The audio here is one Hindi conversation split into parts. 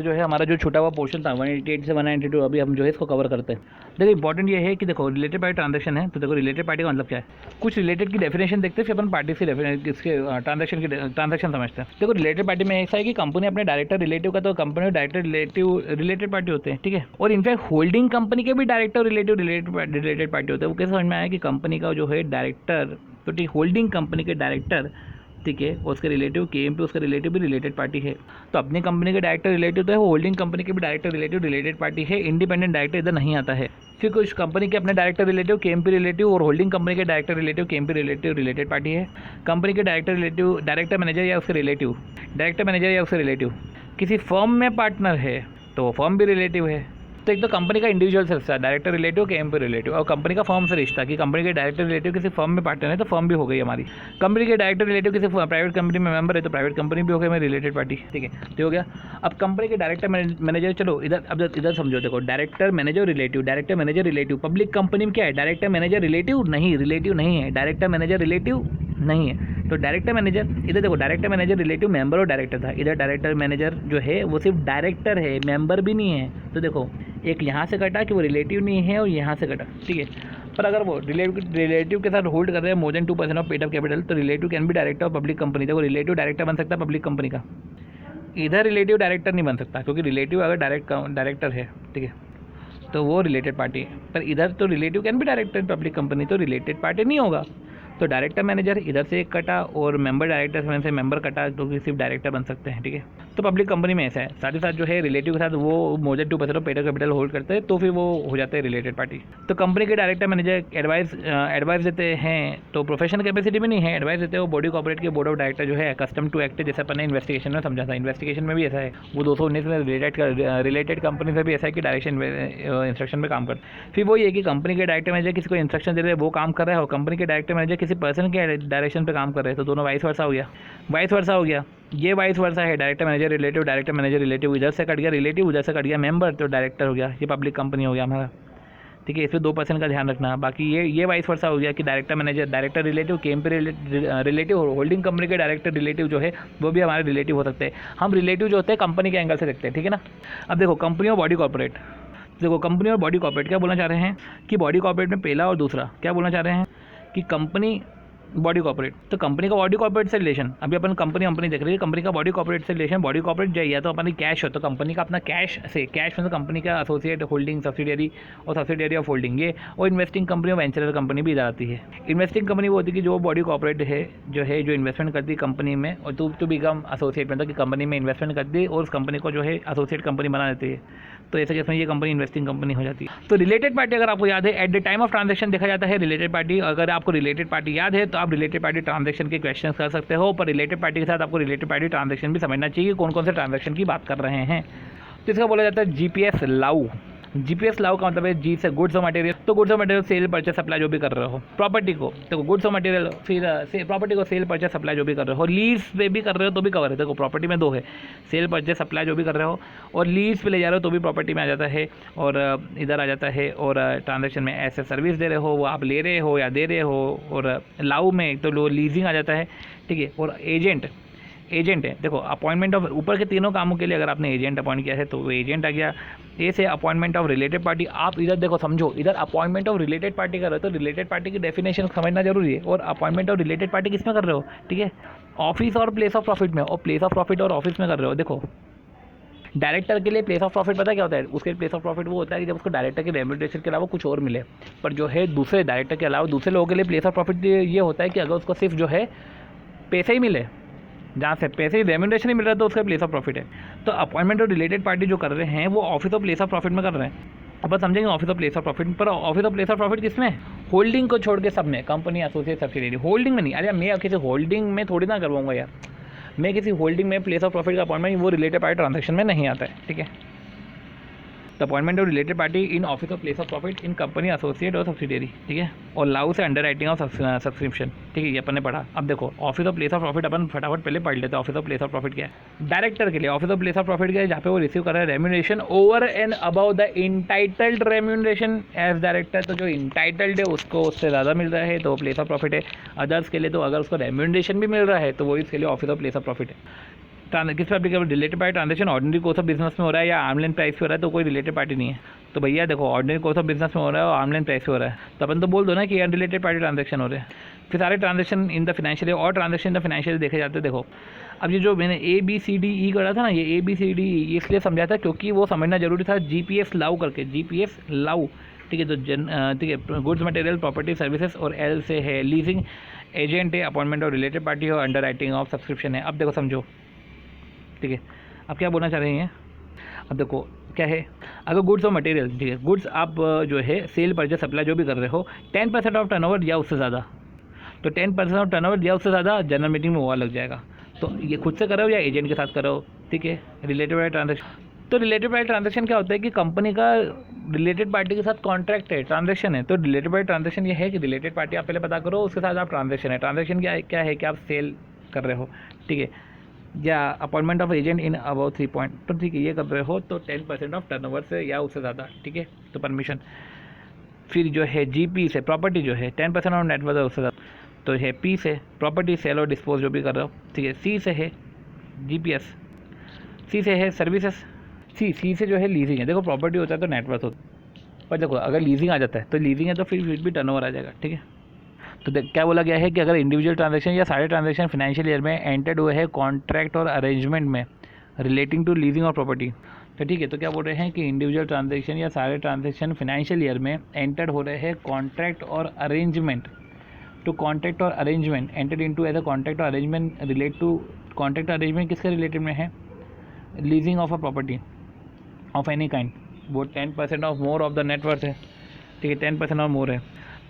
इधर जो है हमारा जो छूटा हुआ पोर्शन था 188 से 192, अभी हम जो है इसको कवर करते हैं। देखो इंपॉर्टेंट ये है कि देखो रिलेटेड पार्टी ट्रांजैक्शन है, तो देखो रिलेटेड पार्टी का मतलब क्या है, कुछ रिलेटेड की डेफिनेशन देखते हैं, फिर अपन पार्टी से इसके ट्रांजैक्शन समझते हैं। देखो रिलेटेड पार्टी में ऐसा है कि कंपनी अपने डायरेक्टर रिलेटिव का, तो कंपनी डायरेक्टर रिलेटेड पार्टी होते हैं, ठीक है। और इनफैक्ट होल्डिंग कंपनी के भी डायरेक्टर रिलेटेड पार्टी होते हैं। वो कैसे समझ में आया कि कंपनी का जो है डायरेक्टर, तो ठीक होल्डिंग कंपनी के डायरेक्टर, ठीक है, और उसके रिलेटिव केएमपी उसका रिलेटिव भी रिलेटेड पार्टी है। तो अपनी कंपनी के डायरेक्टर रिलेटिव तो है, होल्डिंग कंपनी के भी डायरेक्टर रिलेटेड पार्टी है। इंडिपेंडेंट डायरेक्टर इधर नहीं आता है। फिर कुछ कंपनी के अपने डायरेक्टर रिलेटिव केएमपी रिलेटिव और होल्डिंग कंपनी के director relative KMP related party है। कंपनी के डायरेक्टर रिलेटिव डायरेक्टर मैनेजर या उसके रिलेटिव किसी फर्म में पार्टनर है तो वो फर्म भी रिलेटिव है। तो एक तो कंपनी का इंडिविजुअल से रिश्ता, डायरेक्टर रिलेटिव केएमपी रिलेटिव, और कंपनी का फर्म से रिश्ता कि कंपनी के डायरेक्टर रिलेटिव किसी फर्म में पार्टनर है तो फर्म भी हो गई हमारी। कंपनी के डायरेक्टर रिलेटिव किसी प्राइवेट कंपनी में मेंबर है तो प्राइवेट कंपनी भी हो गई मेरी रिलेटेड पार्टी, ठीक है। तो हो गया। अब कंपनी के डायरेक्टर मैनेजर, चलो इधर समझो, देखो director manager relative public company में क्या है, डायरेक्टर मैनेजर रिलेटिव नहीं है, डायरेक्टर मैनेजर रिलेटिव नहीं है। तो डायरेक्टर मैनेजर, इधर देखो डायरेक्टर मैनेजर रिलेटिव मेंबर और डायरेक्टर था, इधर डायरेक्टर मैनेजर जो है वो सिर्फ डायरेक्टर है, मेंबर भी नहीं है। तो देखो एक यहाँ से कटा कि वो रिलेटिव नहीं है और यहाँ से कटा, ठीक है। पर अगर वो रिलेटिव के साथ होल्ड कर रहे हैं more than 2% of paid up capital, तो relative can be director of public company. देखो रिलेटिव डायरेक्टर बन सकता है पब्लिक कंपनी का, इधर रिलेटिव डायरेक्टर नहीं बन सकता, क्योंकि रिलेटिव अगर डायरेक्टर है, ठीक है, तो वो रिलेटेड पार्टी है। पर इधर तो relative can be director public company, तो रिलेटेड पार्टी नहीं होगा। तो डायरेक्टर मैनेजर इधर से एक कटा और मेंबर डायरेक्टर में से मेंबर कटा, तो सिर्फ डायरेक्टर बन सकते हैं, ठीक है। तो पब्लिक कंपनी में ऐसा है, साथ ही साथ जो है रिलेटिव के साथ वो मोर than 2% of paid up capital hold करते हैं, तो फिर वो हो जाते हैं रिलेटेड पार्टी। तो कंपनी के डायरेक्टर मैनेजर एडवाइस देते हैं, तो प्रोफेशनल कैपेसिटी में नहीं है, एडवाइस देते हैं वो बॉडी कॉर्पोरेट के बोर्ड ऑफ डायरेक्टर जो है कस्टम टू एक्ट, जैसे अपन ने इन्वेस्टिगेशन में समझा था, इन्वेस्टिगेशन में भी ऐसा है। वो 219 में रिलेटेड कंपनी से भी ऐसा है कि डायरेक्शन इंस्ट्रक्शन में काम करते। फिर वो ये कि कंपनी के डायरेक्टर मैनेजर किसी को इंस्ट्रक्शन दे रहे हैं, वो काम कर रहा है, और कंपनी के डायरेक्टर मैनेजर किसी पर्सन के डायरेक्शन पे काम कर रहे हैं, तो दोनों वाइस वर्सा हो गया। ये वाइस वर्सा है, डायरेक्टर मैनेजर रिलेटिव इधर से कट गया, रिलेटिव उधर से कट गया, मेंबर तो डायरेक्टर हो गया, ये पब्लिक कंपनी हो गया हमारा, ठीक है। इसमें 2% का ध्यान रखना। बाकी ये वाइस वर्सा हो गया कि डायरेक्टर रिलेटिव केएमपी रिलेटिव और होल्डिंग कंपनी के डायरेक्टर रिलेटिव जो है वो भी हमारे रिलेटिव हो सकते हैं। हम रिलेटिव जो होते हैं कंपनी के एंगल से देखते हैं, ठीक है ना। अब देखो कंपनी और बॉडी कॉर्पोरेट, क्या बोलना चाह रहे हैं कि बॉडी कॉर्पोरेट में पहला और दूसरा क्या बोलना चाह रहे हैं कि कंपनी बॉडी कॉर्पोरेट, तो कंपनी का बॉडी कॉर्पोरेट से रिलेशन, अभी अपन कंपनी देख रही है, कंपनी का बॉडी कॉर्पोरेट से रिलेशन, बॉडी कॉर्पोरेट जो है तो अपनी कैश हो, तो कंपनी का अपना कैश में तो कंपनी का एसोसिएट होल्डिंग सब्सिडियरी और सब्सिडियरी ऑफ होल्डिंग ये, और इन्वेस्टिंग कंपनी और वेंचर कंपनी भी इधर आती है। इन्वेस्टिंग कंपनी वो होती है कि जो बॉडी कॉर्पोरेट है जो इन्वेस्टमेंट करती है कंपनी में, और टू बिकम एसोसिएट, मतलब कि कंपनी में इन्वेस्टमेंट करती है और उस कंपनी को जो है एसोसिएट कंपनी बना देती है, तो ऐसे केस में ये कंपनी इन्वेस्टिंग कंपनी हो जाती है। तो रिलेटेड पार्टी अगर आपको याद है, eight the time of transaction देखा जाता है रिलेटेड पार्टी। अगर आपको रिलेटेड पार्टी याद है तो आप रिलेटेड पार्टी ट्रांजैक्शन के क्वेश्चंस कर सकते हो, पर रिलेटेड पार्टी के साथ आपको रिलेटेड पार्टी ट्रांजैक्शन भी समझना चाहिए, कौन कौन से ट्रांजैक्शन की बात कर रहे हैं। तो इसका बोला जाता है जीपीएस लाउ। जीपीएस लाउ का मतलब है जी से गुड्स और मटेरियल, तो गुड्स और मटेरियल सेल परचेस सप्लाई जो भी कर रहे हो, प्रॉपर्टी को देखो गुड्स और मटेरियल, फिर प्रॉपर्टी को सेल परचेस सप्लाई जो भी कर रहे हो, लीज पे भी कर रहे हो तो भी कवर है। देखो प्रॉपर्टी में 2 है, सेल परचेस सप्लाई जो भी कर रहे हो और लीज पे ले जा रहे हो तो भी प्रॉपर्टी में आ जाता है, और इधर आ जाता है। और ट्रांजेक्शन में ऐसे सर्विस दे रहे हो, वो आप ले रहे हो या दे रहे हो, और लाउ में तो लीजिंग आ जाता है, ठीक है। और एजेंट है, देखो अपॉइंटमेंट ऑफ, ऊपर के तीनों कामों के लिए अगर आपने एजेंट अपॉइंट किया है तो वो एजेंट आ गया। ए से अपॉइंटमेंट ऑफ रिलेटेड पार्टी, आप इधर देखो समझो, इधर अपॉइंटमेंट ऑफ रिलेटेड पार्टी कर रहे हो तो रिलेटेड पार्टी की डेफिनेशन समझना जरूरी है, और अपॉइंटमेंट ऑफ रिलेटेड पार्टी किस में कर रहे हो, ठीक है, ऑफिस और प्लेस ऑफ प्रॉफिट में, और प्लेस ऑफ प्रॉफिट और ऑफिस में कर रहे हो। देखो डायरेक्टर के लिए प्लेस ऑफ प्रॉफिट पता क्या होता है, उसके प्लेस ऑफ प्रॉफिट वो होता है कि जब उसको डायरेक्टर के रेम्यूनरेशन के अलावा कुछ और मिले। पर जो है दूसरे डायरेक्टर के अलावा दूसरे लोगों के लिए प्लेस ऑफ प्रॉफिट ये होता है कि अगर उसको सिर्फ जो है पैसे ही मिले, जहाँ से पैसे ही रेम्यूनरेशन ही मिल रहा है तो उसका प्लेस ऑफ प्रॉफिट है। तो अपॉइंटमेंट और रिलेटेड पार्टी जो कर रहे हैं वो office of place of profit में कर रहे हैं। अब समझेंगे office of place of profit, पर office of place of profit किसमें, होल्डिंग को छोड़ के सब में, कंपनी एसोसिएट सब्सिडियरी, होल्डिंग में नहीं। अरे मैं किसी होल्डिंग में थोड़ी ना करवाऊंगा यार, मैं किसी होल्डिंग में प्लेस ऑफ प्रॉफिट का अपॉइंटमेंट वो रिलेटेड पार्टी ट्रांजैक्शन में नहीं आता है, ठीक है। The appointment of related party in office of place of profit in company associate और सब्सिडियरी, ठीक है। और लाउ से अंडर राइटिंग ऑफ सब्सक्रिप्शन, ठीक है, ये अपन ने पढ़ा। अब देखो office of place of profit अपन फटाफट पहले पढ़ लेते हैं। Office of place of profit क्या है, डायरेक्टर के लिए office of place of profit क्या है, जहाँ पे वो रिसीव कर रहा है remuneration over and above the entitled remuneration as director, तो जो इंटाइटल्ड है उसको उससे ज़्यादा मिल रहा है तो प्लेस ऑफ प्रॉफिट है। अदर्स के लिए तो अगर उसको रेम्यूनरेशन भी मिल रहा है तो वो इसके लिए office of place of profit है। किस पर applicable? Related party transaction ordinary course of business में हो रहा है या आर्म लेंथ प्राइस पे हो रहा है तो कोई रिलेटेड पार्टी नहीं है। तो भैया देखो, ऑर्डिनरी कोर्स ऑफ बिजनेस में हो रहा है और आर्म लेंथ प्राइस पे हो रहा है तो अपन तो बोल दो ना कि अनरिलेटेड पार्टी ट्रांजेक्शन हो रहे हैं। फिर सारे ट्रांजेक्शन इन द फाइनेंशियल और ट्रांजेक्शन इन द फाइनेंशियल देखे जाते हैं। देखो अब ये जो मैंने ABCDE करा था ना, ये ABCDE इसलिए समझा था क्योंकि वो समझना जरूरी था GPS लाउ करके, GPS लाउ, ठीक है। तो ठीक है, गुड्स मटेरियल प्रॉपर्टी सर्विसेज, और L से है लीजिंग, एजेंट है, अपॉइंटमेंट और रिलेटेड पार्टी और अंडर राइटिंग ऑफ सब्सक्रिप्शन है। अब देखो समझो, ठीक है, अब क्या बोलना चाह रहे हैं? अब देखो क्या है, अगर गुड्स और मटेरियल, ठीक है, गुड्स आप जो है सेल परचेज सप्लाई जो भी कर रहे हो 10% ऑफ टर्नओवर या उससे ज़्यादा, तो 10% ऑफ टर्नओवर या उससे ज़्यादा जनरल मीटिंग में वो लग जाएगा। तो ये खुद से करो या एजेंट के साथ करो, ठीक है। रिलेटेड पार्टी ट्रांजेक्शन, तो रिलेटेड पार्टी ट्रांजेक्शन क्या होता है कि कंपनी का रिलेटेड पार्टी के साथ कॉन्ट्रैक्ट है, ट्रांजेक्शन है। तो रिलेटेड पार्टी ट्रांजेक्शन ये है कि रिलेटेड पार्टी आप पहले पता करो, उसके साथ आप ट्रांजेक्शन है। ट्रांजेक्शन क्या है कि आप सेल कर रहे हो, ठीक है, या appointment of agent in about 3 point, तो ठीक है ये कर रहे हो तो 10% ऑफ टर्नओवर से या उससे ज़्यादा, ठीक है, तो परमिशन। फिर जो है GP से प्रॉपर्टी जो है 10% ऑफ नेटवर्थ है उससे ज़्यादा, तो है P से प्रॉपर्टी सेल और डिस्पोज जो भी कर रहे हो, ठीक है। C से है GPS, C से है सर्विसेज, C से जो है लीजिंग है। देखो प्रॉपर्टी होता है तो नेटवर्थ होता है, पर देखो अगर लीजिंग आ जाता है तो लीजिंग है तो फिर भी टर्नओवर आ जाएगा, ठीक है। तो क्या बोला गया है कि अगर इंडिविजुअल ट्रांजैक्शन या सारे ट्रांजैक्शन फाइनेंशियल ईयर में एंटर्ड हुए हैं कॉन्ट्रैक्ट और अरेंजमेंट में रिलेटिंग टू लीजिंग और प्रॉपर्टी, तो ठीक है, तो क्या बोल रहे हैं कि इंडिविजुअल ट्रांजैक्शन या सारे ट्रांजैक्शन फाइनेंशियल ईयर में एंटर्ड हो रहे हैं कॉन्ट्रैक्ट और अरेंजमेंट, टू कॉन्ट्रैक्ट और arrangement entered into as a contract और अरेंजमेंट रिलेट टू कॉन्ट्रैक्ट और अरेंजमेंट किसके रिलेटेड में है? Leasing of a property of any kind, वो 10% of more of the net है, ठीक है, 10% और मोर है।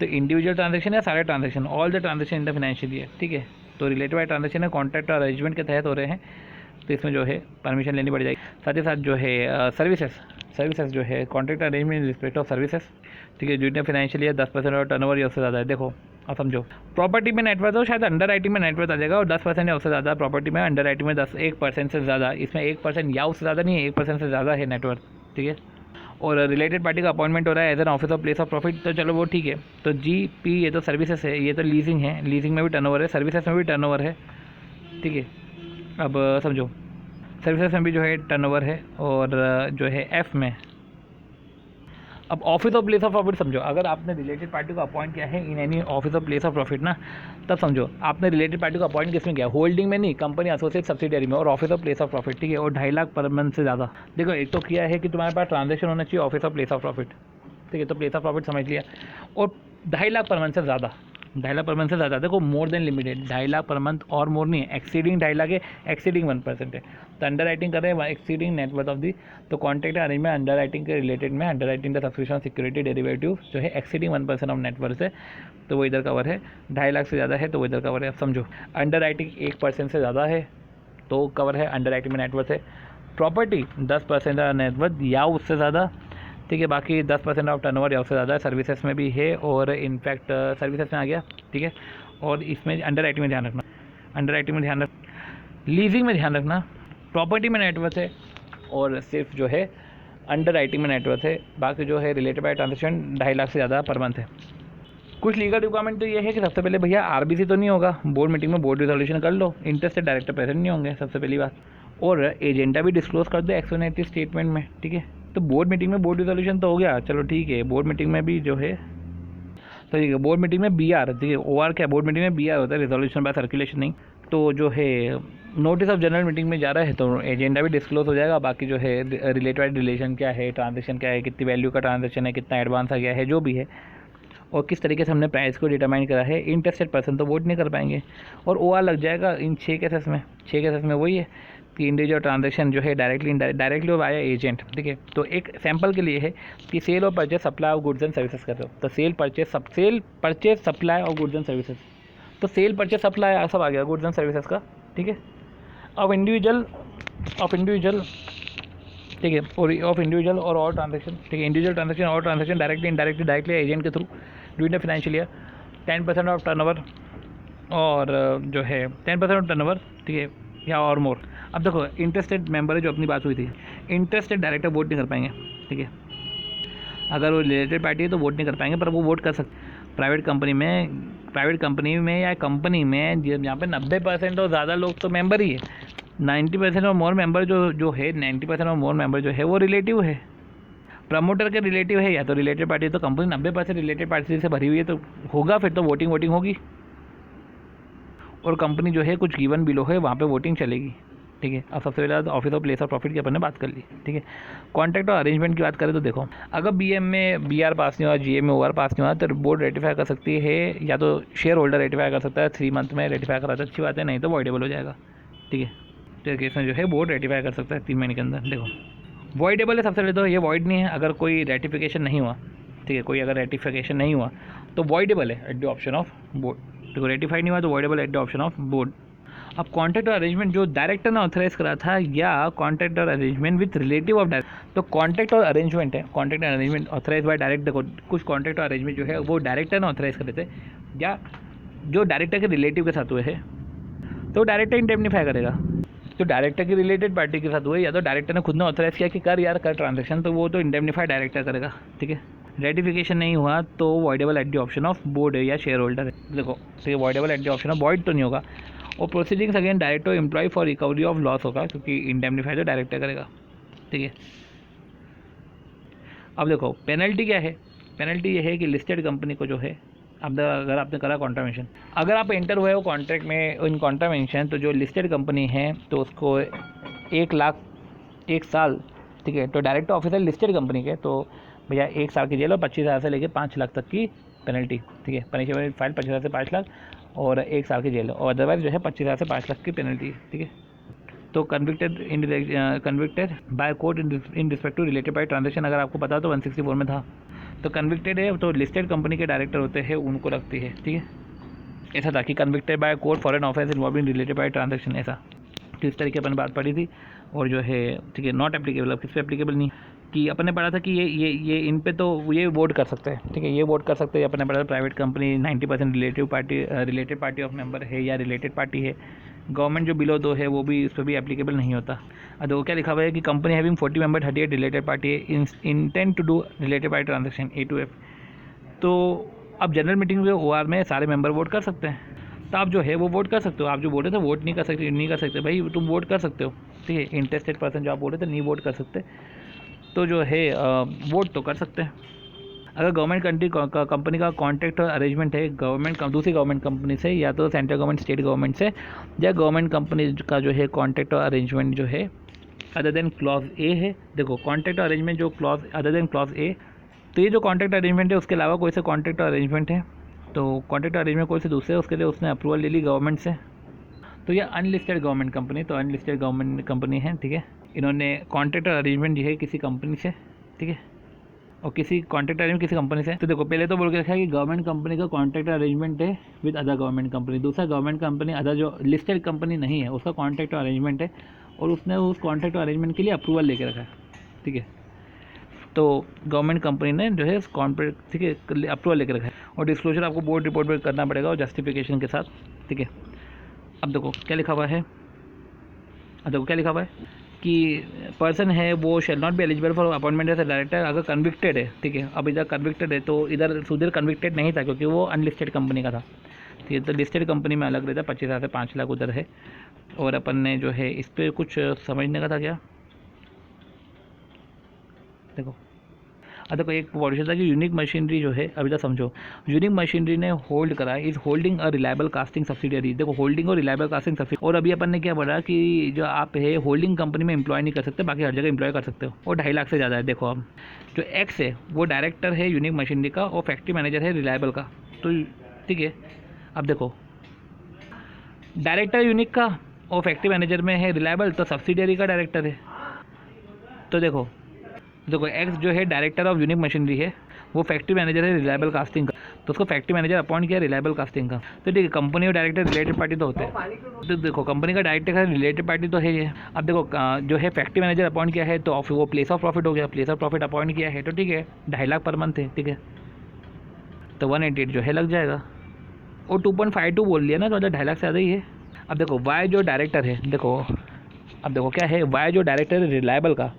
तो इंडिविजुअल ट्रांजेक्शन या सारे transaction, all the transaction in the financial year, ठीक है। तो रिलेटेड बाय ट्रांजेक्शन है कॉन्ट्रैक्ट और अरेंजमेंट के तहत हो रहे हैं तो इसमें जो है परमिशन लेनी पड़ जाएगी। साथ ही साथ जो है सर्विसेज जो है contract arrangement in respect of services, ठीक है, जो इतने फाइनेंशियल ईयर 10% और टर्नओवर या उससे ज़्यादा है। देखो अब समझो, प्रॉपर्टी में नेटवर्थ हो शायद अंडर राइटिंग में नेटवर्थ आ जाएगा और 10% या उससे ज़्यादा, प्रॉपर्टी में अंडर राइटिंग में 1% से ज़्यादा, इसमें 1% या उससे ज़्यादा नहीं है, 1% से ज़्यादा है नेटवर्थ, ठीक है। और रिलेटेड पार्टी का अपॉइंटमेंट हो रहा है as an office of place of profit, तो चलो वो ठीक है। तो GP ये तो सर्विसेज है, ये तो लीजिंग है, लीजिंग में भी टर्नओवर है, सर्विसेज में भी टर्नओवर है, ठीक है। अब समझो सर्विसेज में भी जो है टर्नओवर है और जो है F में। अब office of place of profit समझो, अगर आपने रिलेटेड पार्टी को अपॉइंट किया है in any office of place of profit ना, तब समझो आपने रिलेटेड पार्टी को अपॉइंट किसमें किया? होल्डिंग में नहीं, कंपनी एसोसिएट सब्सिडियरी में और office of place of profit, ठीक है, और 2.5 लाख पर मंथ से ज़्यादा। देखो एक तो किया है कि तुम्हारे पास ट्रांजेक्शन होना चाहिए office of place of profit, ठीक है, तो प्लेस ऑफ प्रॉफिट समझ लिया, और 2.5 लाख पर मंथ से ज़्यादा, 2.5 लाख पर मंथ से ज़्यादा। देखो more than limited, 2.5 lakh per month और मोर नहीं है, एक्सीडिंग 2.5 लाख है, एक्सीडिंग 1% है। तो अंडर राइटिंग कर रहे हैं एक्सीडिंग नेटवर्थ ऑफ दी, तो कॉन्ट्रैक्ट अरेंजमेंट अंडर राइटिंग के रिलेटेड में under writing the subscription security derivative जो है एक्सीडिंग 1% ऑफ नेटवर्थ है, तो वो इधर कवर है। 2.5 लाख से ज़्यादा है तो वो इधर कवर है। अब समझो अंडर राइटिंग 1% से ज़्यादा है तो कवर है, अंडर राइटिंग में नेटवर्थ है। प्रॉपर्टी 10% नेटवर्थ या उससे ज़्यादा, ठीक है, बाकी 10% ऑफ टर्नओवर या उससे ज़्यादा सर्विसेज में भी है, और इनफैक्ट सर्विसेज में आ गया, ठीक है। और इसमें अंडर राइटिंग में ध्यान रखना, अंडर राइटिंग में ध्यान रखना, लीजिंग में ध्यान रखना, प्रॉपर्टी में नेटवर्थ है और सिर्फ जो है अंडर राइटिंग में नेटवर्थ है, बाकी जो है रिलेटेड बाय ट्रांजेक्शन 2.5 लाख से ज़्यादा पर मंथ है। कुछ लीगल रिक्वायरमेंट तो ये है कि सबसे पहले भैया RBC तो नहीं होगा, बोर्ड मीटिंग में बोर्ड रिजोल्यूशन कर लो, इंटरेस्टेड डायरेक्टर प्रेजेंट नहीं होंगे सबसे पहली बात, और एजेंडा भी डिस्क्लोज कर दो एक्सप्लेनेटरी स्टेटमेंट में, ठीक है। तो बोर्ड मीटिंग में बोर्ड रिजोल्यूशन तो हो गया, चलो ठीक है, बोर्ड मीटिंग में भी जो है तो ठीक है, बोर्ड मीटिंग में BR, ठीक है, OR क्या, बोर्ड मीटिंग में BR होता है, रिजोल्यूशन बाय सर्कुलेशन नहीं। तो जो है नोटिस ऑफ जनरल मीटिंग में जा रहा है तो एजेंडा भी डिस्क्लोज हो जाएगा, बाकी जो है रिलेटेड रिलेशन क्या है, ट्रांजेक्शन क्या है, कितनी वैल्यू का ट्रांजेक्शन है, कितना एडवांस आ गया है, जो भी है, और किस तरीके से हमने प्राइस को डिटरमाइन करा है। इंटरेस्टेड पर्सन तो वोट नहीं कर पाएंगे, और OR लग जाएगा इन 6 केसेस में। 6 केसेस में वही है कि इंडिविजुअल ट्रांजेक्शन जो है डायरेक्टली वाया एजेंट, ठीक है। तो एक सैंपल के लिए है कि सेल और purchase supply of goods and services कर रहे हो, तो cell purchase supply of goods and services, तो सेल परचेज सप्लाई सब आ गया गुड्स एंड सर्विसेज का, ठीक है। ऑफ इंडिविजुअल, ठीक है, और ऑफ इंडिविजुअल और ऑल ट्रांजेक्शन, ठीक है, इंडिविजुअल ट्रांजेक्शन और ट्रांजेक्शन डायरेक्टली डायरेक्टली एजेंट के through during the financial year 10% of turnover, और जो है 10% ऑफ टर्नओवर, ठीक है, या और मोर। अब देखो इंटरेस्टेड मेंबर है, जो अपनी बात हुई थी, इंटरेस्टेड डायरेक्टर वोट नहीं कर पाएंगे, ठीक है, अगर वो रिलेटेड पार्टी है तो वोट नहीं कर पाएंगे, पर वो वोट कर सकते प्राइवेट कंपनी में या कंपनी में जहाँ पे 90% और ज़्यादा लोग तो मेंबर ही है, 90% और मोर मेंबर जो है 90% और मोर मेंबर जो है वो रिलेटिव है, प्रमोटर के रिलेटिव है या तो रिलेटेड पार्टी। तो कंपनी 90% रिलेटेड पार्टी से भरी हुई है तो होगा, फिर तो वोटिंग होगी और कंपनी जो है कुछ गिवन बिलो है वहाँ पे वोटिंग चलेगी। ठीक है, अब सबसे पहले office of place of profit की अपन ने बात कर ली। ठीक है, कॉन्ट्रैक्ट और अरेंजमेंट की बात करें तो देखो, अगर BM में BR पास नहीं हुआ, GM में OR पास नहीं हुआ तो बोर्ड रेटिफाई कर सकती है, या तो शेयर होल्डर रेटिफाई कर सकता है 3 मंथ में रेटिफाई करा तो अच्छी बात है, नहीं तो वॉइडेबल हो जाएगा। ठीक है, तो केस में जो है बोर्ड रेटिफाई कर सकता है 3 महीने के अंदर। देखो वॉइडेबल है सबसे पहले तो, ये वॉइड नहीं है अगर कोई रेटिफिकेशन नहीं हुआ। ठीक है, कोई अगर रेटिफिकेशन नहीं हुआ तो वॉइडेबल है eight the option of board. देखो रेटिफाइड नहीं हुआ तो voidable at the option of board. अब कॉन्ट्रैक्ट और अरेंजमेंट जो डायरेक्टर ने ऑथराइज करा था या कॉन्ट्रैक्ट और arrangement with relative of director, तो कॉन्ट्रैक्ट और अरेंजमेंट है, कॉन्ट्रैक्ट और अरेंजमेंट ऑथराइज बाय डायरेक्टर। देखो कुछ कॉन्ट्रैक्ट और अरेंजमेंट जो है वो डायरेक्टर ने ऑथराइज करे थे या जो डायरेक्टर के रिलेटिव के साथ हुए हैं तो डायरेक्टर इंडेमनीफाई करेगा। तो डायरेक्टर की रिलेटेड पार्टी के साथ हुए या तो डायरेक्टर ने खुद ने ऑथराइज किया कि कर ट्रांजेक्शन, तो वो तो इंडेमनीफाई डायरेक्टर करेगा। ठीक है, रेटिफिकेशन नहीं हुआ तो voidable at the option of board है या शेयर होल्डर है। देखो तो ये voidable at the option of void तो नहीं होगा, और proceedings against director employ for recovery of loss होगा क्योंकि इंडेमनीफाई तो डायरेक्टर करेगा। ठीक है, अब देखो पेनल्टी क्या है, पेनल्टी ये है कि लिस्टेड कंपनी को जो है, अब अगर आपने करा कॉन्ट्रावेंशन, अगर आप एंटर हुए हो कॉन्ट्रैक्ट में इन कॉन्ट्रावेंशन, तो जो लिस्टेड कंपनी है तो उसको 1 लाख 1 साल। ठीक है, तो डायरेक्टर ऑफिसर लिस्टेड कंपनी के तो भैया 1 साल की जेल और 25,000 से लेकर 5 लाख तक की पेनल्टी। ठीक है, पनिशमेंट फाइल 25,000 से 5 लाख और 1 साल की जेल, और अदरवाइज जो है 25,000 से 5 लाख की पेनल्टी। ठीक है, तो convicted by court in respect to related by transaction, अगर आपको पता तो 164 में था, तो कन्विक्टेड है तो लिस्टेड कंपनी के डायरेक्टर होते हैं उनको लगती है। ठीक है, ऐसा था कि convicted by court for an offence involving related by transaction, ऐसा तो इस तरीके अपन बात पढ़ी थी। और जो है ठीक है नॉट एप्लीकेबल, अब किस पे एप्लीकेबल नहीं कि अपन ने पढ़ा था कि ये इन पे तो ये वोट कर सकते हैं। ठीक है, ये वोट कर सकते हैं। अपन ने पढ़ा था private company 90% related party of member है या रिलेटेड पार्टी है। गवर्नमेंट जो बिलो 2 है वो भी इस पर भी एप्लीकेबल नहीं होता। अब वो क्या लिखा हुआ है कि company having 40 member 38 related party है intent to do related party transaction A to F। तो अब जनरल मीटिंग में OR में सारे मेंबर वोट कर सकते हैं, तो आप जो है वो वोट कर सकते हो। आप जो बोले थे वोट नहीं कर सकते भाई, तुम वोट कर सकते हो। ठीक है, इंटरेस्टेड पर्सन जो आप बोले थे नहीं वोट कर सकते, तो जो है वोट तो कर सकते हैं। अगर गवर्नमेंट कंपनी का कॉन्ट्रैक्ट और अरेंजमेंट है दूसरी गवर्नमेंट कंपनी से या तो सेंट्रल गवर्नमेंट स्टेट गवर्नमेंट से, या गवर्नमेंट कंपनी का जो है कॉन्ट्रैक्ट और अरेंजमेंट जो है अदर देन क्लॉज A है। देखो कॉन्ट्रैक्ट और अरेंजमेंट जो clause other than clause A, तो ये जो कॉन्ट्रैक्ट अरेंजमेंट है उसके अलावा कोई से कॉन्ट्रैक्ट और अरेंजमेंट है, तो कॉन्ट्रैक्ट अरेंजमेंट कोई से दूसरे उसके लिए उसने अप्रूवल ले ली गवर्नमेंट से, तो ये अनलिस्टेड गवर्नमेंट कंपनी, तो अनलिस्टेड गवर्नमेंट कंपनी है। ठीक है, इन्होंने कॉन्ट्रैक्ट और अरेंजमेंट जो है किसी कंपनी से, ठीक है, और किसी कॉन्ट्रैक्ट अरेंजमेंट किसी कंपनी से। तो देखो पहले तो बोल के रखा है कि गवर्नमेंट कंपनी का कॉन्ट्रैक्ट अरेंजमेंट है विद अदर गवर्नमेंट कंपनी, दूसरा गवर्नमेंट कंपनी अदर जो लिस्टेड कंपनी नहीं है उसका कॉन्ट्रैक्ट अरेंजमेंट है और उसने उस कॉन्ट्रैक्ट अरेंजमेंट के लिए अप्रूवल लेके रखा है। ठीक है, तो गवर्नमेंट कंपनी ने जो है कॉन्ट्रैक्ट ठीक है अप्रूवल लेके रखा है, और डिस्क्लोजर आपको बोर्ड रिपोर्ट में करना पड़ेगा और जस्टिफिकेशन के साथ। ठीक है, अब देखो क्या लिखा हुआ है, अब देखो क्या लिखा हुआ है कि पर्सन है वो shall not be eligible for appointment as a director अगर कन्विक्टेड है। ठीक है, अब इधर कन्विक्टेड है तो इधर सुधीर कन्विक्टेड नहीं था क्योंकि वो अनलिस्टेड कंपनी का था। ठीक है, तो लिस्टेड कंपनी में अलग रहता 25,000 से 5 लाख उधर है, और अपन ने जो है इस पर कुछ समझने का था क्या। देखो देखो एक पॉलिसी था कि यूनिक मशीनरी जो है अभी तक समझो, यूनिक मशीनरी ने होल्ड करा is holding a reliable casting subsidiary. देखो होल्डिंग और रिलायबल कास्टिंग सब्सिडी, और अभी अपन ने क्या पढ़ा कि जो आप है होल्डिंग कंपनी में एम्प्लॉय नहीं कर सकते, बाकी हर जगह एम्प्लॉय कर सकते हो, और 2.5 लाख से ज़्यादा है। देखो अब जो एक्स है वो डायरेक्टर है यूनिक मशीनरी का और फैक्ट्री मैनेजर है रिलायबल का, तो ठीक है। अब देखो डायरेक्टर यूनिक का और फैक्ट्री मैनेजर में है रिलायबल, तो सब्सिडियरी का डायरेक्टर है। तो देखो एक्स जो है डायरेक्टर ऑफ यूनिक मशीनरी है, वो फैक्ट्री मैनेजर है रिलायबल कास्टिंग का, तो उसको फैक्ट्री मैनेजर अपॉइंट किया रिलायबल कास्टिंग का। तो ठीक है, कंपनी और डायरेक्टर रिलेटेड पार्टी तो होते हैं, तो देखो कंपनी का डायरेक्टर का रिलेटेड पार्टी तो है ये। अब देखो जो है फैक्ट्री मैनेजर अपॉइंट किया है तो वो प्लेस ऑफ प्रॉफिट हो गया, प्लेस ऑफ प्रॉफिट अपॉइंट किया है तो ठीक है 2.5 लाख पर मंथ है। ठीक है, तो 188 जो है लग जाएगा, और 2.52 बोल दिया ना, तो 2.5 लाख से ज़्यादा ही है। अब देखो वाई जो डायरेक्टर है, देखो अब देखो क्या है, वाई जो डायरेक्टर है रिलायबल का,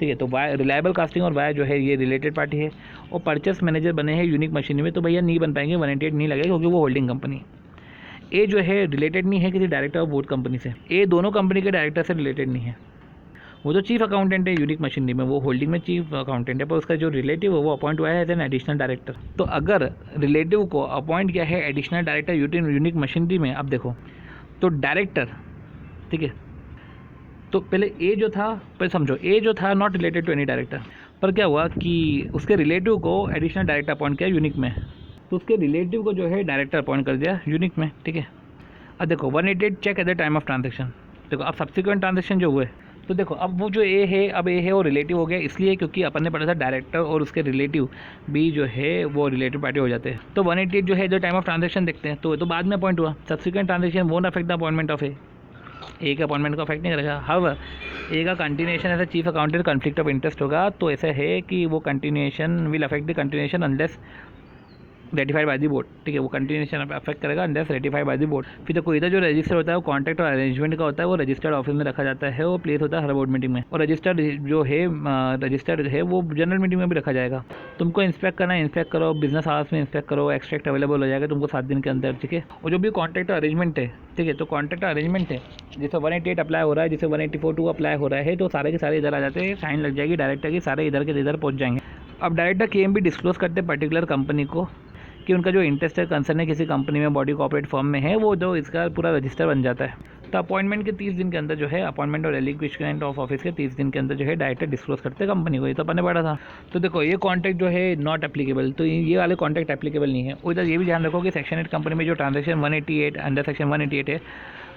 ठीक है, तो वाई रिलायबल कास्टिंग और वाई जो है ये रिलेटेड पार्टी है, और परचेस मैनेजर बने हैं यूनिक मशीनरी में, तो भैया नहीं बन पाएंगे, 188 नहीं लगेगा क्योंकि वो होल्डिंग कंपनी है। ए जो है रिलेटेड नहीं है किसी डायरेक्टर ऑफ बोर्ड कंपनी से, ए दोनों कंपनी के डायरेक्टर से रिलेटेड नहीं है। वो तो चीफ अकाउंटेंट है यूनिक मशीनरी में, वो होल्डिंग में चीफ अकाउंटेंट है, पर उसका जो रिलेटिव है वो अपॉइंट हुआ है एज एन एडिशनल डायरेक्टर। तो अगर रिलेटिव को अपॉइंट किया है एडिशनल डायरेक्टर यूनिक मशीनरी में, अब देखो तो डायरेक्टर, ठीक है, तो पहले ए जो था, पहले समझो ए जो था not related to any director, पर क्या हुआ कि उसके रिलेटिव को एडिशनल डायरेक्टर अपॉइंट किया यूनिक में, तो उसके रिलेटिव को जो है डायरेक्टर अपॉइंट कर दिया यूनिक में, ठीक है। अब देखो 188 check at the time of transaction, देखो अब सब्सिक्वेंट ट्रांजेक्शन जो हुए, तो देखो अब वो जो ए है, अब ए है वो रिलेटिव हो गया, इसलिए क्योंकि अपन ने पढ़ा था डायरेक्टर और उसके रिलेटिव बी जो है वो रिलेटिव पार्टी हो जाते हैं। तो 188 जो है जो टाइम ऑफ ट्रांजेक्शन देखते हैं, तो ये तो बाद में अपॉइंट हुआ, subsequent transaction won't affect the appointment of A के अपॉइंटमेंट को अफेक्ट नहीं करेगा। हाउएवर ए का continuation as chief accountant conflict of interest होगा, तो ऐसा है कि वो continuation will affect the continuation unless ratified by the board, ठीक है, वो कंटिन्यूएशन अफेक्ट करेगा unless ratified by the board. फिर देखो इधर जो रजिस्टर होता है वो कॉन्ट्रैक्ट और अरेंजमेंट का होता है, वो रजिस्टर्ड ऑफिस में रखा जाता है, वो प्लेस होता है हर बोर्ड मीटिंग में, और रजिस्टर्ड जो है रजिस्टर्ड है वो जनरल मीटिंग में भी रखा जाएगा। तुमको इंस्पेक्ट करना है इंस्पेक्ट करो, बिजनेस आवर्स में इंस्पेक्ट करो, एक्सट्रैक्ट अवेलेबल हो जाएगा तुमको 7 दिन के अंदर, ठीक है। और जो भी कॉन्ट्रैक्ट अरेंजमेंट है, ठीक है, तो कॉन्ट्रैक्ट अरेंजमेंट है जिसे 188 अप्लाई हो रहा है, जिसे 184 अप्लाई हो रहा है, तो सारे के सारे इधर आ जाते हैं, साइन लग जाएगी डायरेक्टर की, सारे इधर के इधर पहुँच जाएंगे। अब डायरेक्टर केम भी डिस्क्लोज करते हैं पर्टिकुलर कंपनी को कि उनका जो इंटरेस्ट है कंसर्न है किसी कंपनी में, बॉडी कॉर्पोरेट फर्म में है, वो जो इसका पूरा रजिस्टर बन जाता है। तो अपॉइंटमेंट के 30 दिन के अंदर जो है, अपॉइंटमेंट और रिलीक्विशमेंट ऑफ ऑफिस के 30 दिन के अंदर जो है डायरेक्टर डिस्क्लोज करते हैं कंपनी को, ये तो अपन ने पढ़ा था। तो देखो ये कॉन्ट्रैक्ट जो है नॉट एप्लीकेबल, तो ये वाले कॉन्ट्रैक्ट एप्लीकेबल नहीं है। और इधर ये भी ध्यान रखो कि सेक्शन 8 कंपनी में जो ट्रांजेक्शन 188 अंडर सेक्शन 188 है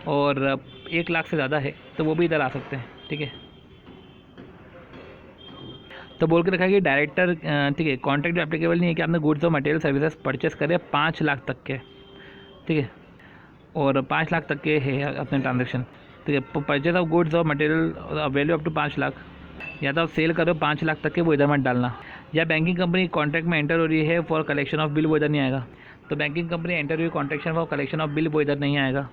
और 1 लाख से ज़्यादा है, तो वो भी इधर आ सकते हैं, ठीक है। तो बोल के रखा है कि डायरेक्टर, ठीक है, कॉन्ट्रैक्ट जो एप्लीकेबल नहीं है कि आपने गुड्स और मटेरियल सर्विसेज परचेस करे 5 लाख तक के, ठीक है, और 5 लाख तक के है अपने ट्रांजेक्शन, ठीक है। परचेस ऑफ गुड्स और material value up to 5 lakh, या तो आप सेल करो 5 लाख तक के, वो इधर मत डालना। या बैंकिंग कंपनी कॉन्ट्रैक्ट में एंटर हो रही है फॉर कलेक्शन ऑफ बिल, वो इधर नहीं आएगा। तो बैंकिंग कंपनी एंटर हुई contraction for collection of bill, वो इधर नहीं आएगा।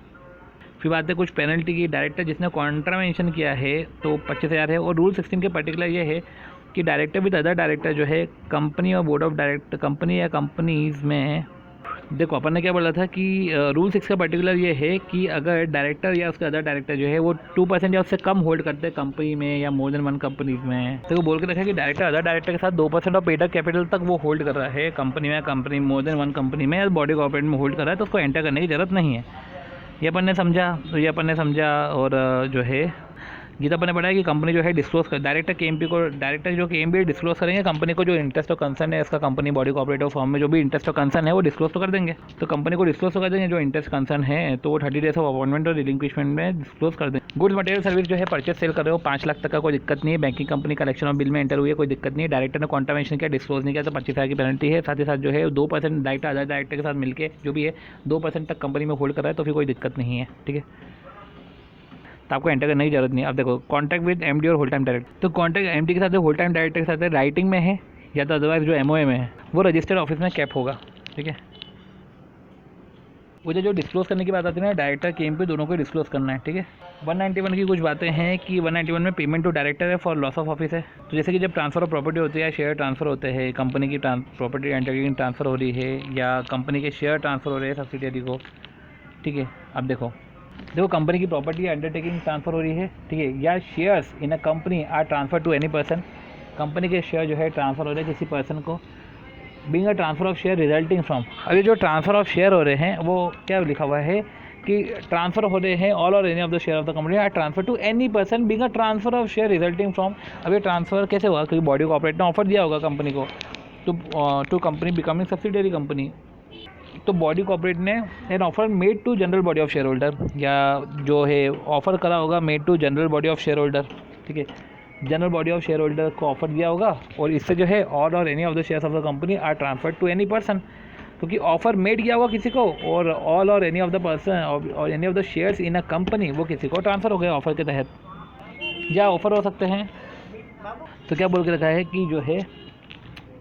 फिर बात है कुछ पेनल्टी की, डायरेक्टर जिसने कॉन्ट्रावेंशन किया है तो 25,000 है। और रूल 16 के पर्टिकुलर ये है कि डायरेक्टर विद अदर डायरेक्टर जो है कंपनी और बोर्ड ऑफ डायरेक्टर कंपनी या कंपनीज़ में, देखो अपन ने क्या बोला था कि रूल 6 का पर्टिकुलर ये है कि अगर डायरेक्टर या उसके अदर डायरेक्टर जो है वो 2% या उससे कम होल्ड करते हैं कंपनी में या मोर देन 1 कंपनीज में, तो वो बोल के रखा है कि डायरेक्टर अदर डायरेक्टर के साथ 2% ऑफ पेड अप कैपिटल तक वो होल्ड कर रहा है कंपनी में, कंपनी मोर देन 1 कंपनी में या बॉडी कॉर्पोरेट में होल्ड कर रहा है, तो उसको एंटर करने की जरूरत नहीं है। ये अपन ने समझा, तो ये अपन ने समझा। और जो है ये तो अपन ने पढ़ा है कि कंपनी जो है डिस्क्लोज कर, डायरेक्टर केएमपी को, डायरेक्टर जो केएमपी डिस्क्लोज करेंगे कंपनी को जो इंटरेस्ट और कंसर्न है इसका, कंपनी बॉडी कॉर्पोरेटिव फॉर्म में जो भी इंटरेस्ट और कंसर्न है वो डिस्क्लोज तो कर देंगे, तो कंपनी को डिस्क्लोज तो कर देंगे जो इंटरेस्ट कंसर्न है, तो वो 30 डेज ऑफ अपॉइंटमेंट और रिलिंक्विशमेंट में डिस्क्लोज कर देंगे। गुड्स मटेरियल सर्विस जो है परचेस सेल कर रहे हो 5 लाख तक का, कोई दिक्कत नहीं है। Banking company collection of bill में एंटर हुई है, कोई दिक्कत नहीं है। डायरेक्टर ने कॉन्ट्रावेंशन किया, डिस्क्लोज नहीं किया, तो 25,000 की पेनल्टी है। साथ ही साथ जो है 2% डायरेक्टर अदर डायरेक्टर के साथ मिलकर जो भी है 2% तक कंपनी में होल्ड कर रहा है, तो फिर कोई दिक्कत नहीं है, ठीक है, तो आपको एंटर करने की जरूरत नहीं है। अब देखो कॉन्टैक्ट विद एमडी और होल टाइम डायरेक्टर, तो कॉन्टैक्ट एमडी के साथ होल टाइम डायरेक्टर के साथ राइटिंग में है या तो अदरवाइज जो एमओए में है वो रजिस्टर्ड ऑफिस में कैप होगा, ठीक है। मुझे जो डिस्क्लोज करने की बात आती है ना, डायरेक्टर केएमपी दोनों को डिस्क्लोज करना है, ठीक है। 191 की कुछ बातें हैं कि 191 में पेमेंट टू डायरेक्टर है फॉर लॉस ऑफ ऑफिस है। तो जैसे कि जब ट्रांसफर ऑफ प्रॉपर्टी होती है या शेयर ट्रांसफर होते हैं, कंपनी की प्रॉपर्टी अंडरटेकिंग ट्रांसफर हो रही है या कंपनी के शेयर ट्रांसफर हो रहे हैं सब्सिडियरी को, ठीक है। अब देखो कंपनी की प्रॉपर्टी अंडरटेकिंग ट्रांसफर हो रही है, ठीक है, या shares in a company are transfer to any person, company के शेयर जो है ट्रांसफर हो रहे हैं किसी पर्सन को, being a transfer of share resulting from. अभी जो ट्रांसफर ऑफ शेयर हो रहे हैं वो क्या लिखा हुआ है कि ट्रांसफर हो रहे हैं ऑल और any of the share of the company are transfer to any person being a transfer of share resulting from. अभी ट्रांसफर कैसे हुआ, क्योंकि बॉडी कॉर्पोरेट ने ऑफर दिया होगा कंपनी को to company becoming subsidiary company, तो बॉडी कॉर्पोरेट ने an offer made to general body of shareholder, या जो है ऑफर करा होगा made to general body of shareholder, ठीक है, general body of shareholder को ऑफर दिया होगा, और इससे जो है ऑल और any of the shares of the company are transfer to any person, क्योंकि ऑफर मेड किया होगा किसी को और ऑल और एनी ऑफ द पर्सन और any of the shares in a company वो किसी को ट्रांसफर हो गए ऑफर के तहत, या ऑफर हो सकते हैं। तो क्या बोल के रखा है कि जो है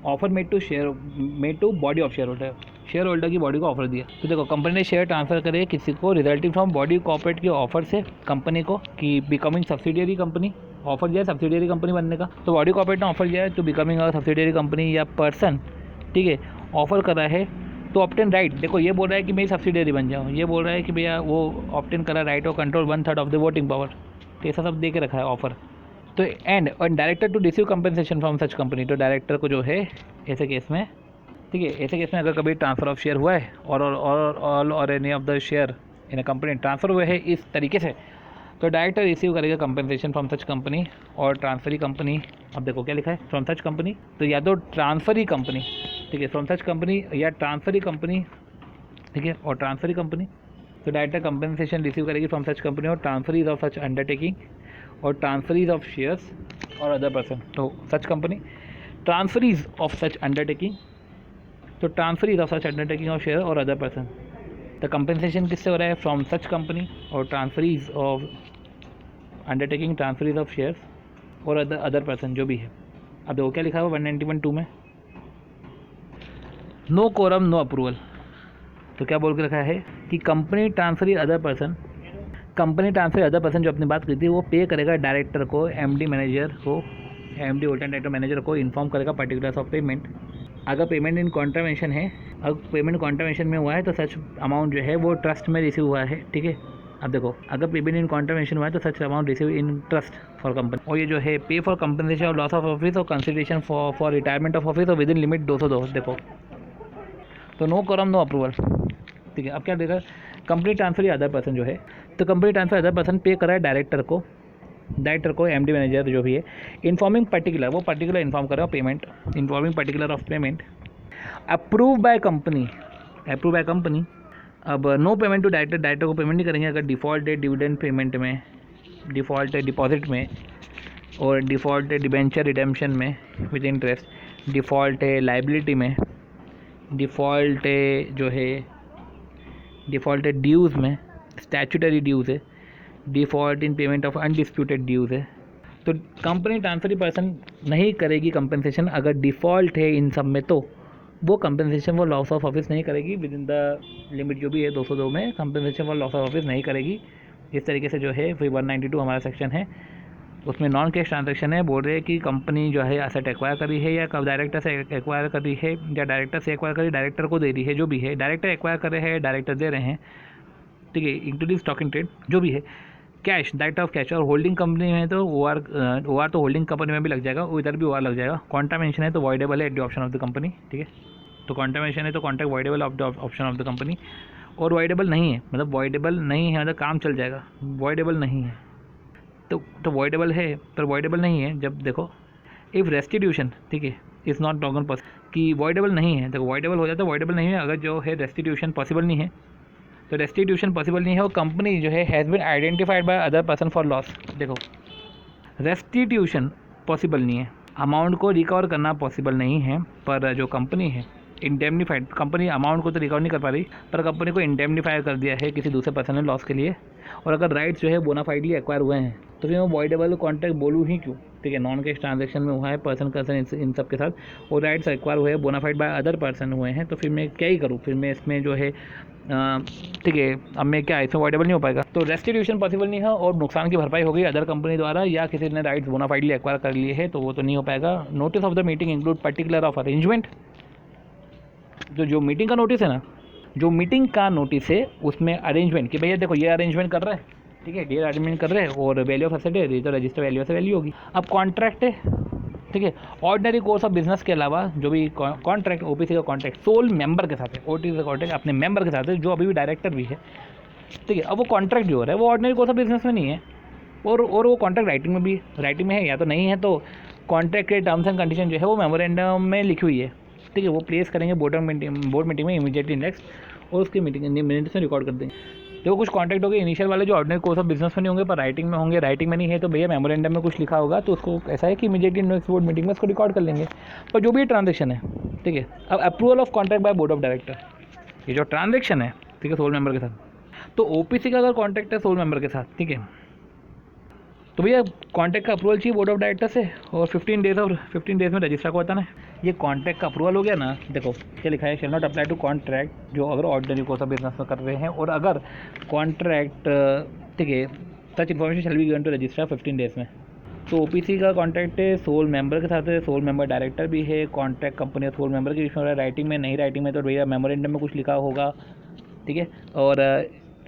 offer made to body of shareholder, shareholder की बॉडी को ऑफर दिया। तो देखो कंपनी ने शेयर ट्रांसफर करे किसी को रिजल्टिंग फ्रॉम बॉडी कॉर्पोरेट के ऑफर से कंपनी को कि बिकमिंग सब्सिडियरी कंपनी, ऑफर दिया है सब्सिडियरी कंपनी बनने का, तो बॉडी कॉर्पोरेट ने ऑफर दिया है to becoming a subsidiary company या पर्सन, ठीक है, ऑफर करा है तो ऑप्टेन राइट, देखो ये बोल रहा है कि मेरी सब्सिडियरी बन जाओ, ये बोल रहा है कि भैया वो ऑप्टेन करा राइट और control 1/3 of the voting power, तो ऐसा सब दे के रखा है ऑफर। तो and director to receive compensation from such company, तो डायरेक्टर को जो है ऐसे केस में, ठीक है, ऐसे केस में अगर कभी ट्रांसफर ऑफ शेयर हुआ है और any of the share in a company transfer हुए है इस तरीके से, तो डायरेक्टर रिसीव करेगा कंपनसेशन फ्रॉम सच कंपनी और ट्रांसफरी कंपनी। अब देखो क्या लिखा है, फ्रॉम सच कंपनी, तो या तो ट्रांसफरी कंपनी, ठीक है, फ्रॉम सच कंपनी या ट्रांसफरी कंपनी, ठीक है, और ट्रांसफरी कंपनी, तो डायरेक्टर कंपनसेशन रिसीव करेगी फ्रॉम सच कंपनी और ट्रांसफरीज ऑफ सच अंडरटेकिंग और ट्रांसफरीज ऑफ शेयर्स और अदर पर्सन, तो such company, transferees of such undertaking, तो transferees of such undertaking of share और अदर पर्सन। तो कंपनसेशन किससे हो रहा है, फ्रॉम सच कंपनी और transferees of undertaking, transferees of shares और अदर पर्सन जो भी है। अब देखो क्या लिखा हुआ 191(2) में, नो कोरम नो अप्रूवल। तो क्या बोल के रखा है कि company transferee other person, company transfer other person जो अपनी बात की थी वो पे करेगा डायरेक्टर को, एमडी मैनेजर को, MD hold and director manager को इन्फॉर्म करेगा पर्टिकुलर्स ऑफ पेमेंट। अगर पेमेंट इन कॉन्ट्रावेंशन है, अगर पेमेंट कॉन्ट्रावेंशन में हुआ है तो सच अमाउंट जो है वो ट्रस्ट में रिसीव हुआ है, ठीक है। अब देखो अगर पेमेंट इन कॉन्ट्रावेंशन हुआ है तो such amount receive in trust for company, और ये जो है पे फॉर कंपनसेशन और लॉस ऑफ ऑफिस और consideration for retirement of office और विद इन लिमिट 202। देखो तो नो कोरम नो अप्रूवल, ठीक है। अब क्या देखा, कंपनी ट्रांसफर अदर पर्सन जो है, तो कंपनी ट्रांसफर अदर पर्सन पे करा है डायरेक्टर को एमडी मैनेजर जो भी है, इन्फॉर्मिंग पर्टिकुलर, वो पर्टिकुलर इन्फॉर्म करेगा payment, informing particular of payment approve by company, approve by company. अब no payment to director, director को पेमेंट नहीं करेंगे अगर डिफ़ॉल्ट है डिविडेंड पेमेंट में, डिफ़ॉल्ट है डिपॉजिट में, और डिफ़ॉल्ट है डिबेंचर रिडेम्पशन में विद इंटरेस्ट, डिफ़ॉल्ट है लाइबिलिटी में, डिफ़ॉल्ट है जो है डिफ़ॉल्ट है ड्यूज़ में, स्टैचूटरी ड्यूज़ है, default in payment of undisputed dues है। तो कंपनी ट्रांसफरी पर्सन नहीं करेगी कंपनसेशन अगर डिफ़ॉल्ट है इन सब में, तो वो compensation for loss of office नहीं करेगी विद इन द लिमिट जो भी है 202 में, compensation for loss of office नहीं करेगी। इस तरीके से जो है फिर 192 हमारा सेक्शन है, उसमें नॉन कैश ट्रांजैक्शन है, बोल रहे हैं कि कंपनी जो है एसेट एक्वायर करी है या कब डायरेक्टर से एक्वायर करी है या डायरेक्टर से एक्वायर करी, डायरेक्टर को दे रही है, जो भी है डायरेक्टर एक्वायर कर रहे हैं, डायरेक्टर दे रहे हैं, ठीक है, इंक्लूडिंग स्टॉक इन ट्रेड जो भी है, कैश डायरेक्टर ऑफ कैश, और होल्डिंग कंपनी में तो ओ आर तो होल्डिंग कंपनी में भी लग जाएगा, इधर भी ओ आर लग जाएगा। कॉन्ट्रावेंशन है तो वॉइडेबल है eight the option of the company, ठीक है, तो कॉन्ट्रावेंशन है तो contract voidable of the option of the company, और वॉइडेबल नहीं है मतलब वॉइडेबल नहीं है मतलब काम चल जाएगा, वॉइडेबल नहीं है तो वॉइडेबल है पर वॉइडेबल नहीं है। जब देखो इफ़ रेस्टिट्यूशन, ठीक है, इज़ नॉट लॉगन पॉसिबल, कि वॉइडेबल नहीं है, देखो वॉइडेबल हो जाता है, वॉइडेबल नहीं है अगर जो है रेस्टिट्यूशन पॉसिबल नहीं है, तो रेस्टिट्यूशन पॉसिबल नहीं है और कंपनी जो है has been identified by other person for loss. देखो रेस्टिट्यूशन पॉसिबल नहीं है, अमाउंट को रिकवर करना पॉसिबल नहीं है, पर जो कंपनी है इंडेमनीफाइड, कंपनी अमाउंट को तो रिकवर नहीं कर पा रही पर कंपनी को इंडेमनीफाई कर दिया है किसी दूसरे पर्सन ने लॉस के लिए, और अगर राइट्स जो है बोनाफाइडली एक्वायर हुए हैं तो फिर मैं वॉइडेबल कॉन्ट्रैक्ट बोलूँ ही क्यों, ठीक है। नॉन कैश ट्रांजैक्शन में हुआ है पर्सन कर्सन इन सब के साथ, और राइट्स एक्वायर हुए हैं बोनाफाइड बाय अदर पर्सन हुए हैं, तो फिर मैं क्या ही करूँ, फिर मैं इसमें जो है ठीक है, अब मैं क्या इसमें वॉइडेबल नहीं हो पाएगा, तो रेस्टिट्यूशन पॉसिबल नहीं है और नुकसान की भरपाई होगी अदर कंपनी द्वारा या किसी ने राइट्स बोनाफाइडली एक्वायर कर लिए है तो वो तो नहीं हो पाएगा। Notice of the meeting include particular of arrangement, जो मीटिंग का नोटिस है ना, जो मीटिंग का नोटिस है उसमें अरेंजमेंट कि भैया देखो ये अरेंजमेंट कर रहे हैं, ठीक है, ये अरेंजमेंट कर रहे हैं और वैल्यू ऑफ एसेट है तो रजिस्टर वैल्यू से वैल्यू होगी। अब कॉन्ट्रैक्ट है, ठीक है, ऑर्डिनरी कोर्स ऑफ बिजनेस के अलावा जो भी कॉन्ट्रैक्ट ओपीसी का कॉन्ट्रैक्ट सोल मेंबर के साथ है, ओटीसी का कॉन्ट्रैक्ट अपने मेंबर के साथ है जो अभी भी डायरेक्टर भी है, ठीक है। अब वो कॉन्ट्रैक्ट जो हो रहा है वो ऑर्डिनरी कोर्स ऑफ बिजनेस में नहीं है, और वो कॉन्ट्रैक्ट राइटिंग में है या तो नहीं है, तो कॉन्ट्रैक्ट के टर्म्स एंड कंडीशन जो है वो मेमोरेंडम में लिखी हुई है, ठीक है, वो प्लेस करेंगे बोर्ड मीटिंग में इमीडिएटली नेक्स्ट, और उसकी मीटिंग मिनट्स में रिकॉर्ड कर देंगे। तो कुछ कॉन्ट्रैक्ट होंगे इनिशियल वाले जो ऑर्डिनरी कोर्स ऑफ बिजनेस में नहीं होंगे पर राइटिंग में होंगे, राइटिंग में नहीं है तो भैया मेमोरेंडम में कुछ लिखा होगा तो उसको ऐसा है कि इमीडिएटली नेक्स्ट बोर्ड मीटिंग में उसको रिकॉर्ड कर लेंगे। पर जो भी ट्रांजेक्शन है, ठीक है, अब approval of contract by board of director, ये जो ट्रांजेक्शन है, ठीक है, सोल मेंबर के साथ, तो ओपीसी का अगर कॉन्ट्रैक्ट है सोल मेंबर के साथ, ठीक है, तो भैया कॉन्ट्रैक्ट का अप्रूवल चाहिए बोर्ड ऑफ डायरेक्टर से और 15 डेज में रजिस्ट्रार को बताना है। ये कॉन्ट्रैक्ट का अप्रूवल हो गया ना, देखो क्या लिखा है, shall not apply to contract जो अगर ऑर्डिनरी कोर्स ऑफ बिजनेस में कर रहे हैं, और अगर कॉन्ट्रैक्ट, ठीक है, such information shall be given to registrar 15 days में, तो ओपीसी का कॉन्ट्रैक्ट है सोल मेंबर के साथ है, सोल मेंबर डायरेक्टर भी है, कॉन्ट्रैक्ट कंपनी और सोल मेंबर के बीच में राइटिंग में, नहीं राइटिंग में तो भैया मेमोरेंडम में कुछ लिखा होगा, ठीक है। और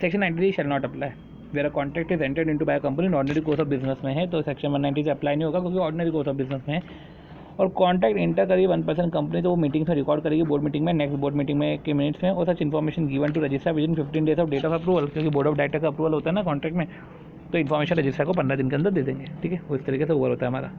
section 93 shall not apply where a contract is entered into by a company in ordinary course of business में है, तो सेक्शन 190 से अप्लाई नहीं होगा क्योंकि ऑर्डिनरी कोर्स ऑफ बिजनेस में है। और कॉन्ट्रैक्ट इंटर करेगी 1% कंपनी तो वो मीटिंग्स में रिकॉर्ड करेगी बोर्ड मीटिंग में, नेक्स्ट बोर्ड मीटिंग में के मिनट्स में, और such information given to register within 15 days of date of approval, क्योंकि बोर्ड ऑफ डायरेक्टर का अप्रूवल होता है ना कॉन्ट्रैक्ट में, तो इन्फॉर्मेशन रजिस्टर को 15 दिन के अंदर दे देंगे, ठीक है। वो इस तरीके से ओवर होता है हमारा।